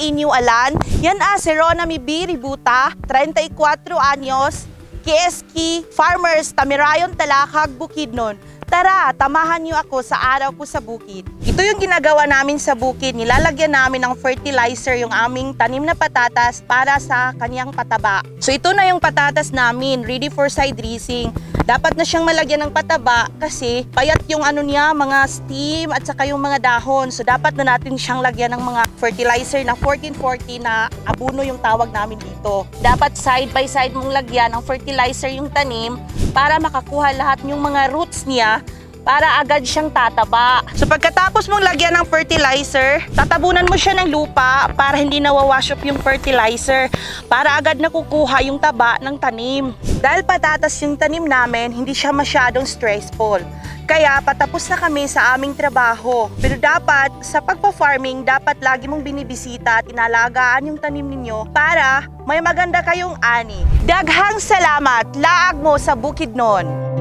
inyo alan, yan si Ronami B. Ributa, 34 anyos, KSK Farmers, Tamirayon, Talakag, Bukidnon. Tara, tamahan niyo ako sa araw ko sa bukid. Ito yung ginagawa namin sa bukid. Nilalagyan namin ng fertilizer yung aming tanim na patatas para sa kanyang pataba. So ito na yung patatas namin, ready for side dressing. Dapat na siyang malagyan ng pataba kasi payat yung mga steam at saka yung mga dahon. So dapat na natin siyang lagyan ng mga fertilizer na 1440 na abono yung tawag namin dito. Dapat side by side mong lagyan ng fertilizer yung tanim para makakuha lahat yung mga roots niya para agad siyang tataba. So pagkatapos mong lagyan ng fertilizer, tatabunan mo siya ng lupa para hindi nawawash up yung fertilizer, para agad nakukuha yung taba ng tanim. Dahil patatas yung tanim namin, hindi siya masyadong stressful. Kaya patapos na kami sa aming trabaho. Pero dapat sa pagpa-farming, dapat lagi mong binibisita at inalagaan yung tanim ninyo para may maganda kayong ani. Daghang salamat, laag mo sa Bukidnon.